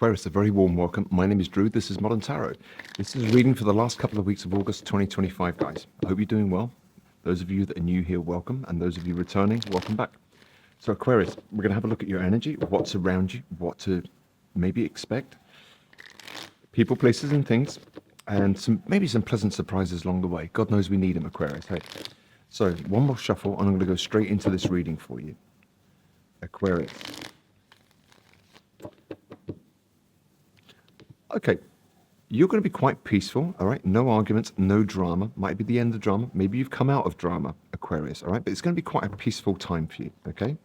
Aquarius, a very warm welcome. My name is Drew. This is Modern Tarot. This is a reading for the last couple of weeks of August 2025, guys. I hope you're doing well. Those of you that are new here, welcome. And those of you returning, welcome back. So Aquarius, we're going to have a look at your energy, what's around you, what to maybe expect, people, places, and things, and maybe some pleasant surprises along the way. God knows we need them, Aquarius. Hey. So one more shuffle, and I'm going to go straight into this reading for you. Aquarius. Okay, you're going to be quite peaceful, all right? No arguments, no drama. Might be the end of drama. Maybe you've come out of drama, Aquarius, all right? But it's going to be quite a peaceful time for you, okay?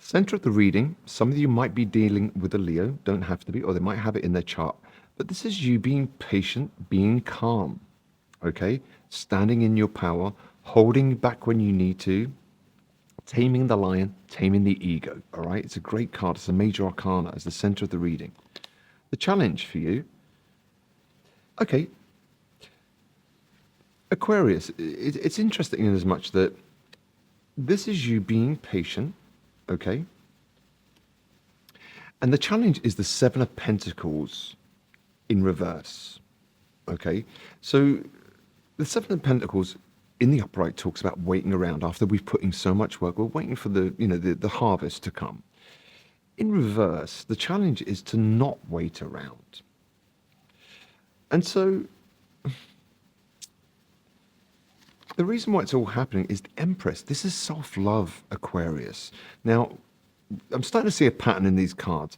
Center of the reading, some of you might be dealing with a Leo, don't have to be, or they might have it in their chart. But this is you being patient, being calm, okay? Standing in your power, holding back when you need to, taming the lion, taming the ego, all right? It's a great card. It's a major arcana as the center of the reading. The challenge for you, okay, Aquarius, it's interesting in as much that this is you being patient, okay? And the challenge is the Seven of Pentacles in reverse, okay? So the Seven of Pentacles in the upright talks about waiting around after we've put in so much work. We're waiting for the harvest to come. In reverse, the challenge is to not wait around. And so the reason why it's all happening is the Empress. This is self-love, Aquarius. Now, I'm starting to see a pattern in these cards.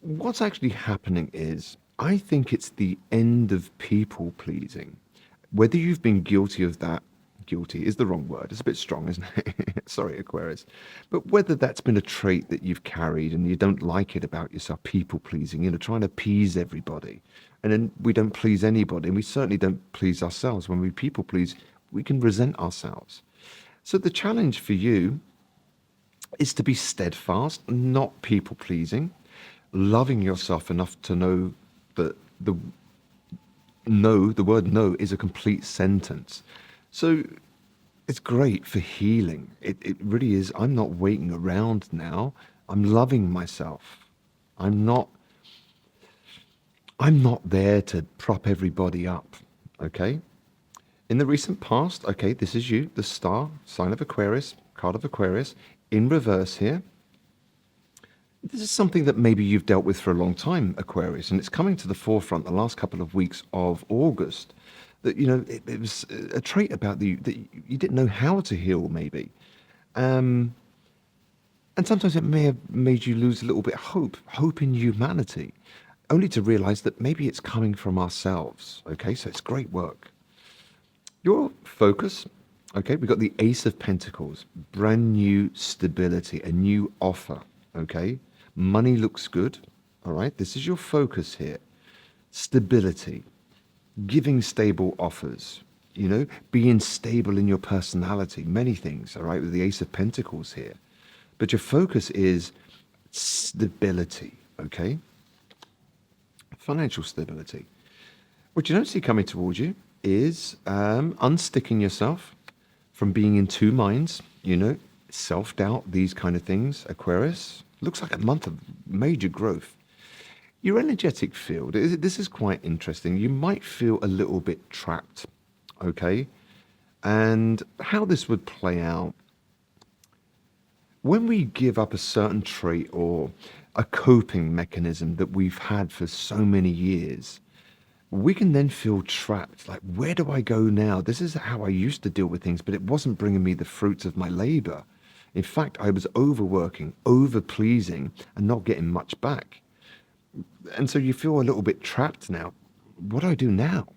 What's actually happening is, I think it's the end of people pleasing. Whether you've been guilty of that, guilty is the wrong word. It's a bit strong, isn't it? Sorry, Aquarius. But whether that's been a trait that you've carried and you don't like it about yourself, people pleasing, trying to appease everybody. And then we don't please anybody. And we certainly don't please ourselves. When we people please, we can resent ourselves. So the challenge for you is to be steadfast, not people pleasing, loving yourself enough to know that the word no is a complete sentence. So it's great for healing. It really is. I'm not waiting around now. I'm loving myself. I'm not there to prop everybody up, okay? In the recent past, okay, this is you, the star, sign of Aquarius, card of Aquarius, in reverse here. This is something that maybe you've dealt with for a long time, Aquarius, and it's coming to the forefront the last couple of weeks of August. That, it was a trait about you that you didn't know how to heal, maybe. And sometimes it may have made you lose a little bit of hope in humanity, only to realize that maybe it's coming from ourselves, okay? So it's great work. Your focus, okay, we've got the Ace of Pentacles, brand new stability, a new offer, okay? Money looks good, all right? This is your focus here. Stability. Giving stable offers, being stable in your personality, many things, all right, with the Ace of Pentacles here. But your focus is stability, okay? Financial stability. What you don't see coming towards you is unsticking yourself from being in two minds, self-doubt, these kind of things, Aquarius. Looks like a month of major growth. Your energetic field, this is quite interesting. You might feel a little bit trapped, okay? And how this would play out, when we give up a certain trait or a coping mechanism that we've had for so many years, we can then feel trapped. Like, where do I go now? This is how I used to deal with things, but it wasn't bringing me the fruits of my labor. In fact, I was overworking, over-pleasing, and not getting much back. And so you feel a little bit trapped now. What do I do now?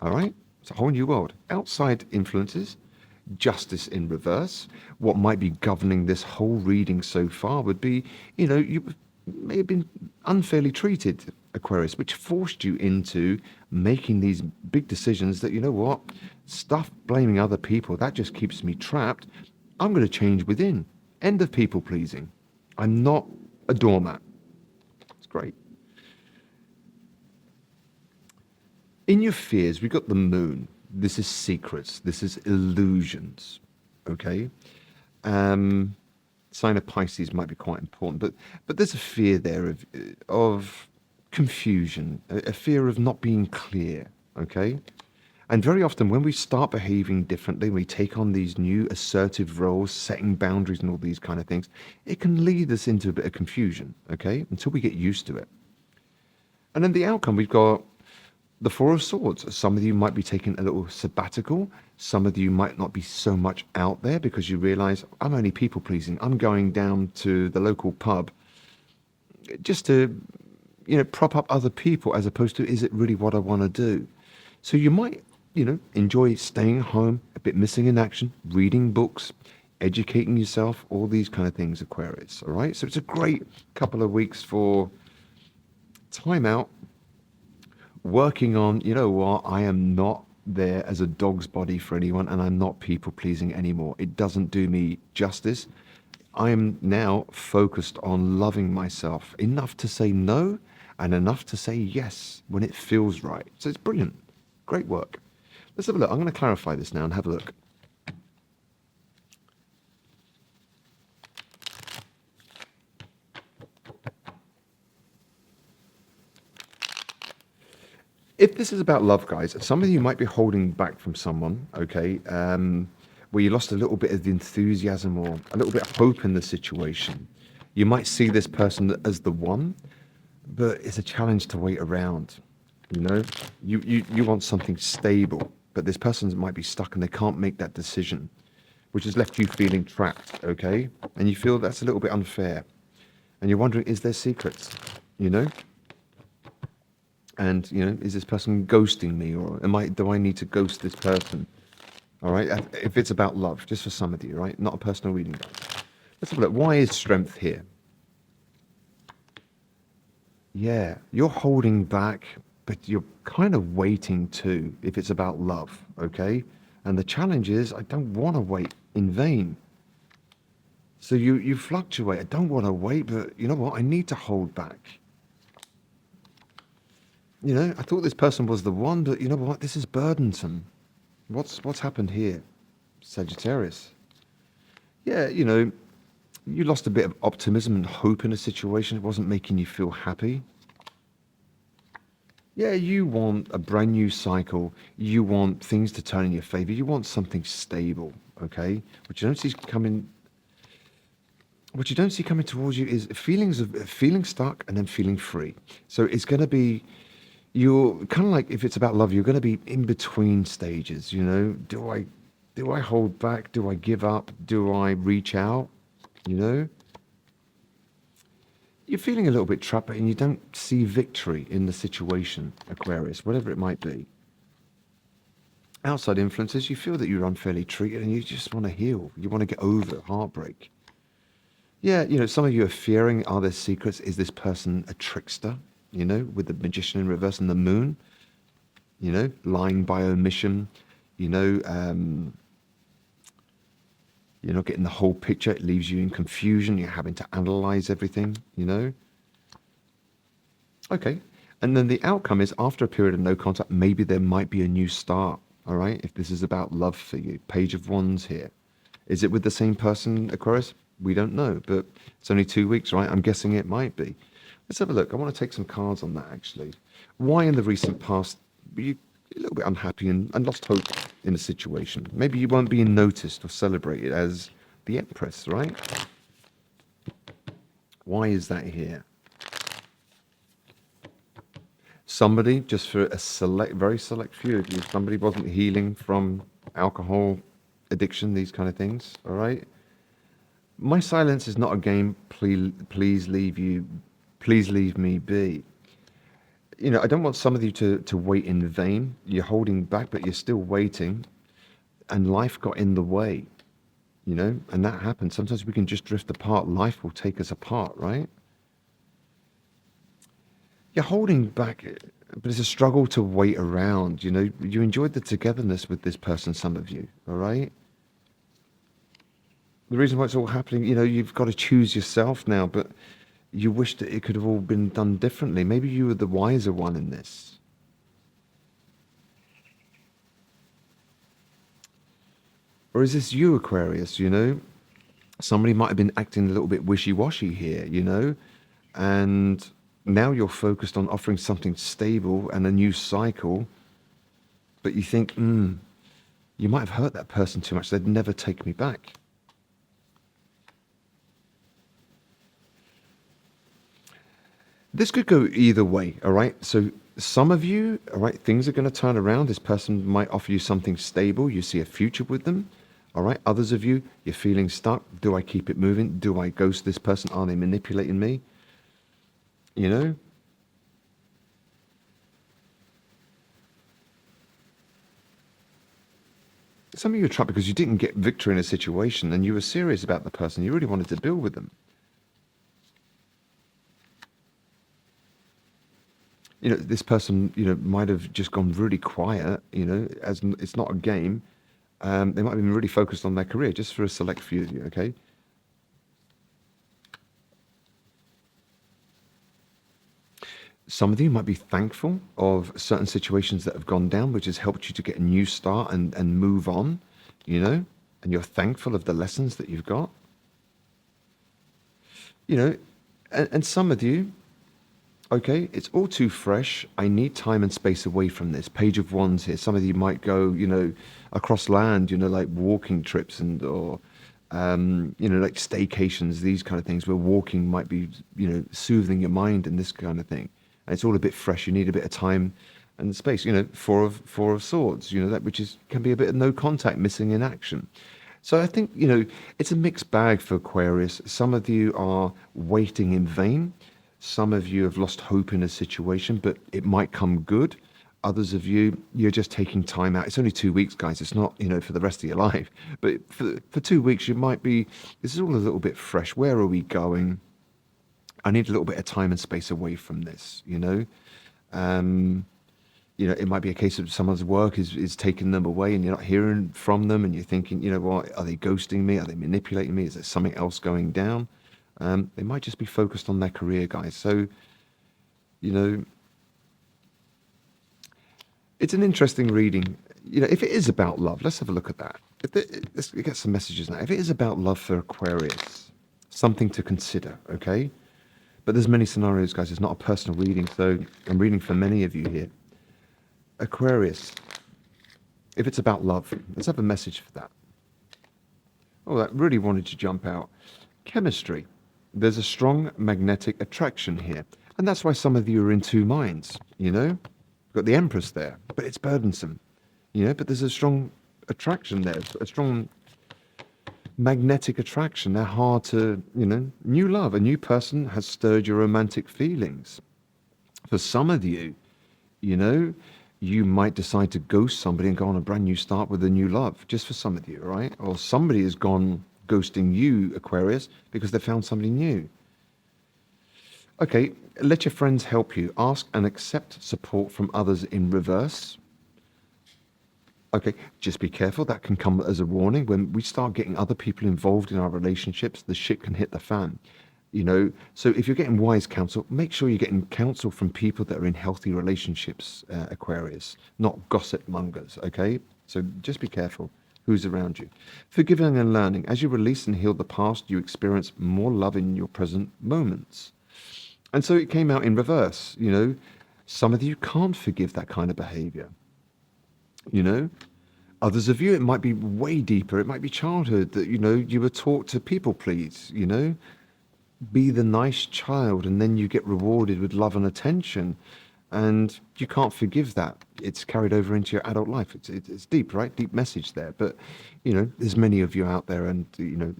All right? It's a whole new world. Outside influences, justice in reverse. What might be governing this whole reading so far would be, you may have been unfairly treated, Aquarius, which forced you into making these big decisions that, stuff blaming other people, that just keeps me trapped. I'm going to change within. End of people pleasing. I'm not a doormat. Great. In your fears, we've got the moon. This is secrets. This is illusions. Okay? Sign of Pisces might be quite important, but there's a fear there of confusion, a fear of not being clear. Okay, and very often when we start behaving differently, we take on these new assertive roles, setting boundaries, and all these kind of things. It can lead us into a bit of confusion. Okay, until we get used to it. And then the outcome, we've got the Four of Swords. Some of you might be taking a little sabbatical. Some of you might not be so much out there because you realize I'm only people pleasing. I'm going down to the local pub just to, prop up other people as opposed to, is it really what I want to do? So you might, enjoy staying home, a bit missing in action, reading books, educating yourself, all these kind of things, Aquarius. All right. So it's a great couple of weeks for time out, working on, what, I am not there as a dog's body for anyone, and I'm not people pleasing anymore. It doesn't do me justice. I am now focused on loving myself enough to say no and enough to say yes when it feels right. So it's brilliant. Great work. Let's have a look. I'm going to clarify this now and have a look. If this is about love, guys, some of you might be holding back from someone, okay, where you lost a little bit of the enthusiasm or a little bit of hope in the situation. You might see this person as the one, but it's a challenge to wait around. You want something stable, but this person might be stuck and they can't make that decision, which has left you feeling trapped, okay? And you feel that's a little bit unfair. And you're wondering, is there secrets, And, is this person ghosting me, or do I need to ghost this person? All right. If it's about love, just for some of you, right? Not a personal reading. Let's have a look. Why is strength here? Yeah, you're holding back, but you're kind of waiting too, if it's about love. Okay. And the challenge is, I don't want to wait in vain. So you fluctuate. I don't want to wait, but you know what? I need to hold back. I thought this person was the one, but you know what? This is burdensome. What's happened here? Sagittarius. Yeah, you lost a bit of optimism and hope in a situation. It wasn't making you feel happy. Yeah, you want a brand new cycle. You want things to turn in your favor. You want something stable, okay? What you don't see coming towards you is feelings of feeling stuck and then feeling free. So it's going to be, you're kind of like, if it's about love, you're going to be in between stages. Do I hold back? Do I give up? Do I reach out? You're feeling a little bit trapped and you don't see victory in the situation, Aquarius, whatever it might be. Outside influences, you feel that you're unfairly treated and you just want to heal. You want to get over heartbreak. Yeah, some of you are fearing, are there secrets? Is this person a trickster? With the magician in reverse and the moon, lying by omission, you're not getting the whole picture. It leaves you in confusion. You're having to analyze everything, Okay. And then the outcome is, after a period of no contact, maybe there might be a new start. All right. If this is about love for you, Page of Wands here. Is it with the same person, Aquarius? We don't know, but it's only 2 weeks, right? I'm guessing it might be. Let's have a look. I want to take some cards on that, actually. Why in the recent past were you a little bit unhappy and lost hope in a situation? Maybe you weren't being noticed or celebrated as the Empress, right? Why is that here? Somebody, just for a very select few of you, somebody wasn't healing from alcohol addiction, these kind of things, all right? My silence is not a game. Please leave me be. I don't want some of you to wait in vain. You're holding back, but you're still waiting, and life got in the way, and that happens. Sometimes we can just drift apart. Life will take us apart, right? You're holding back, but it's a struggle to wait around. You enjoyed the togetherness with this person, some of you, all right? The reason why it's all happening, you've got to choose yourself now, but you wish that it could have all been done differently. Maybe you were the wiser one in this. Or is this you, Aquarius, Somebody might have been acting a little bit wishy-washy here, and now you're focused on offering something stable and a new cycle, but you think, you might have hurt that person too much. They'd never take me back. This could go either way, all right? So some of you, all right, things are going to turn around. This person might offer you something stable. You see a future with them, all right? Others of you, you're feeling stuck. Do I keep it moving? Do I ghost this person? Are they manipulating me? You know? Some of you are trapped because you didn't get victory in a situation and you were serious about the person. You really wanted to build with them. This person, might have just gone really quiet, as it's not a game. They might have been really focused on their career, just for a select few of you, okay? Some of you might be thankful of certain situations that have gone down, which has helped you to get a new start and move on, and you're thankful of the lessons that you've got. And some of you, okay, it's all too fresh. I need time and space away from this. Page of Wands here. Some of you might go, across land, like walking trips or like staycations, these kind of things where walking might be, soothing your mind and this kind of thing. And it's all a bit fresh. You need a bit of time and space. Four of Swords. That which can be a bit of no contact, missing in action. So I think it's a mixed bag for Aquarius. Some of you are waiting in vain. Some of you have lost hope in a situation, but it might come good. Others of you, you're just taking time out. It's only 2 weeks, guys. It's not, for the rest of your life. But for 2 weeks, you might be, this is all a little bit fresh. Where are we going? I need a little bit of time and space away from this, it might be a case of someone's work is taking them away and you're not hearing from them and you're thinking, what, are they ghosting me? Are they manipulating me? Is there something else going down? They might just be focused on their career, guys. So, it's an interesting reading. If it is about love, let's have a look at that. Let's get some messages now. If it is about love for Aquarius, something to consider, okay? But there's many scenarios, guys. It's not a personal reading, so I'm reading for many of you here. Aquarius, if it's about love, let's have a message for that. Oh, that really wanted to jump out. Chemistry. There's a strong magnetic attraction here. And that's why some of you are in two minds, Got the Empress there, but it's burdensome, but there's a strong attraction there, a strong magnetic attraction. They're hard to, new love. A new person has stirred your romantic feelings. For some of you, you might decide to ghost somebody and go on a brand new start with a new love, just for some of you, right? Or somebody has gone ghosting you, Aquarius, because they found somebody new. Okay, let your friends help you. Ask and accept support from others in reverse. Okay, just be careful. That can come as a warning. When we start getting other people involved in our relationships, the shit can hit the fan. So if you're getting wise counsel, make sure you're getting counsel from people that are in healthy relationships, Aquarius, not gossip mongers, okay? So just be careful who's around you. Forgiving and learning. As you release and heal the past, you experience more love in your present moments. And so it came out in reverse, Some of you can't forgive that kind of behavior, Others of you, it might be way deeper. It might be childhood that, you were taught to people please, be the nice child, and then you get rewarded with love and attention, and you can't forgive that. It's carried over into your adult life. It's deep, right? Deep message there. But there's many of you out there, and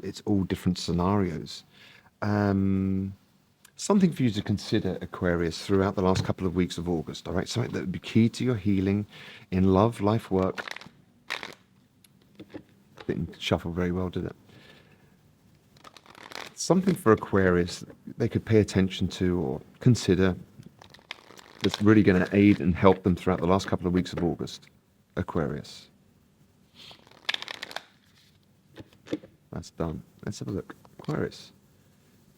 it's all different scenarios. Something for you to consider, Aquarius, throughout the last couple of weeks of August. All right, something that would be key to your healing in love, life, work. Didn't shuffle very well, did it? Something for Aquarius they could pay attention to or consider that's really going to aid and help them throughout the last couple of weeks of August. Aquarius. That's done. Let's have a look. Aquarius.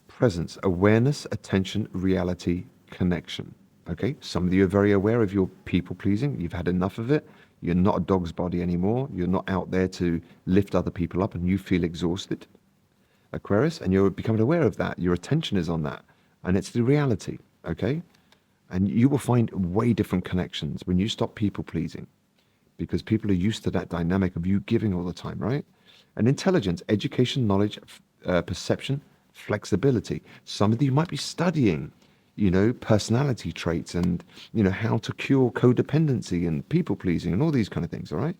Presence, awareness, attention, reality, connection. Okay, some of you are very aware of your people pleasing. You've had enough of it. You're not a dog's body anymore. You're not out there to lift other people up and you feel exhausted. Aquarius, and you're becoming aware of that. Your attention is on that, and it's the reality, okay? And you will find way different connections when you stop people pleasing, because people are used to that dynamic of you giving all the time, right? And intelligence, education, knowledge, perception, flexibility. Some of you might be studying, personality traits and, how to cure codependency and people pleasing and all these kind of things, all right?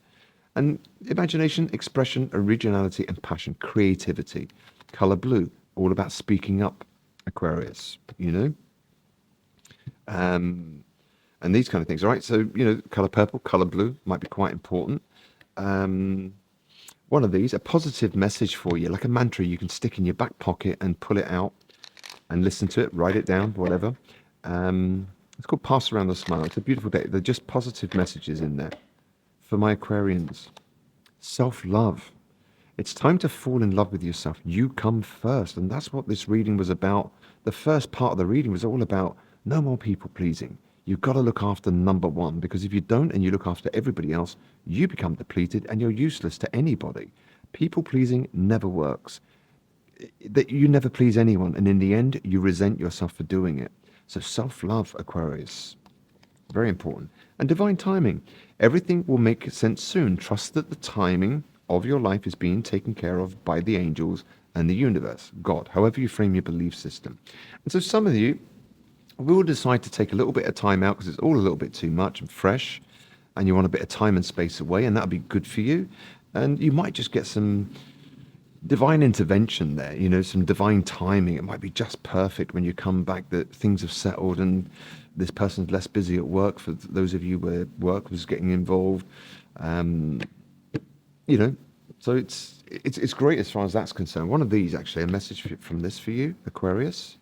And imagination, expression, originality, and passion, creativity. Color blue, all about speaking up, Aquarius. And these kind of things, all right? So, color purple, color blue might be quite important. One of these, a positive message for you, like a mantra you can stick in your back pocket and pull it out and listen to it, write it down, whatever. It's called Pass Around the Smile. It's a beautiful day. They're just positive messages in there. For my Aquarians, self-love. It's time to fall in love with yourself. You come first. And that's what this reading was about. The first part of the reading was all about no more people pleasing. You've got to look after number one, because if you don't and you look after everybody else, you become depleted and you're useless to anybody. People pleasing never works. That you never please anyone, and in the end, you resent yourself for doing it. So self-love, Aquarius, very important. And divine timing. Everything will make sense soon. Trust that the timing of your life is being taken care of by the angels and the universe, God, however you frame your belief system. And so some of you will decide to take a little bit of time out because it's all a little bit too much and fresh, and you want a bit of time and space away, and that'll be good for you. And you might just get some divine intervention there, some divine timing. It might be just perfect when you come back that things have settled and this person's less busy at work, for those of you where work was getting involved. So it's great as far as that's concerned. One of these, actually, a message from this for you, Aquarius.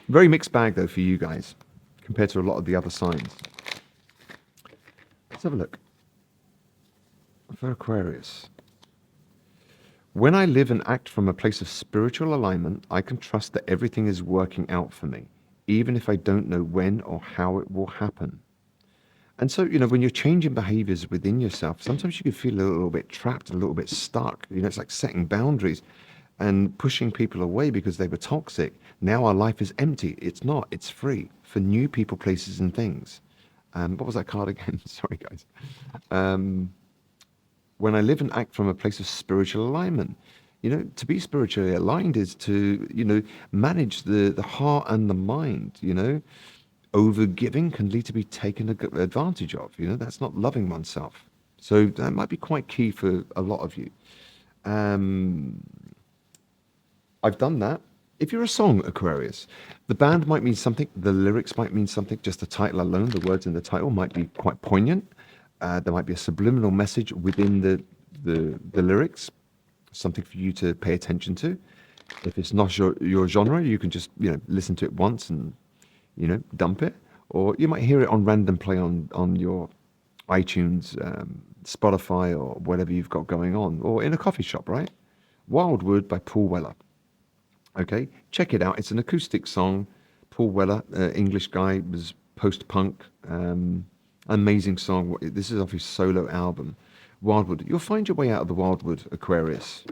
Very mixed bag, though, for you guys, compared to a lot of the other signs. Let's have a look. For Aquarius. When I live and act from a place of spiritual alignment, I can trust that everything is working out for me, even if I don't know when or how it will happen. And so, when you're changing behaviors within yourself, sometimes you can feel a little bit trapped, a little bit stuck. It's like setting boundaries and pushing people away because they were toxic. Now our life is empty. It's not. It's free for new people, places, and things. What was that card again? Sorry, guys. When I live and act from a place of spiritual alignment. To be spiritually aligned is to, manage the heart and the mind. Over giving can lead to be taken advantage of. That's not loving oneself. So that might be quite key for a lot of you. I've done that. If you're a song, Aquarius, the band might mean something, the lyrics might mean something, just the title alone, the words in the title might be quite poignant. There might be a subliminal message within the lyrics, something for you to pay attention to. If it's not your genre, you can just listen to it once and dump it. Or you might hear it on random play on your iTunes, Spotify, or whatever you've got going on, or in a coffee shop, right? Wildwood by Paul Weller. Okay, check it out. It's an acoustic song. Paul Weller, English guy, was post-punk. Amazing song. This is off his solo album, Wildwood. You'll find your way out of the Wildwood, Aquarius.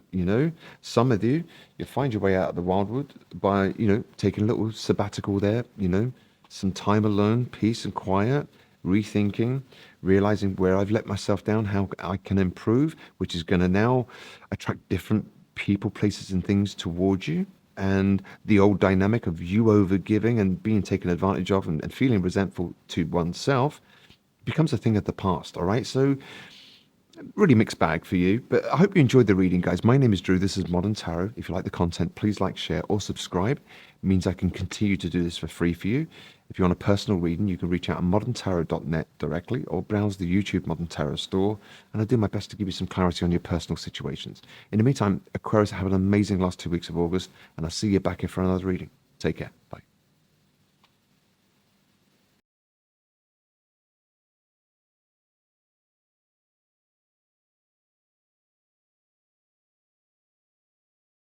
Some of you'll find your way out of the Wildwood by, taking a little sabbatical there, some time alone, peace and quiet, rethinking, realizing where I've let myself down, how I can improve, which is going to now attract different people, places, and things towards you. And the old dynamic of you overgiving and being taken advantage of and feeling resentful to oneself becomes a thing of the past. All right. So really mixed bag for you, but I hope you enjoyed the reading, guys. My name is Drew. This is Modern Tarot. If you like the content, please like, share, or subscribe. It means I can continue to do this for free for you. If you want a personal reading, you can reach out at moderntarot.net directly or browse the YouTube Modern Tarot store, and I'll do my best to give you some clarity on your personal situations. In the meantime, Aquarius, have an amazing last 2 weeks of August, and I'll see you back here for another reading. Take care. Bye.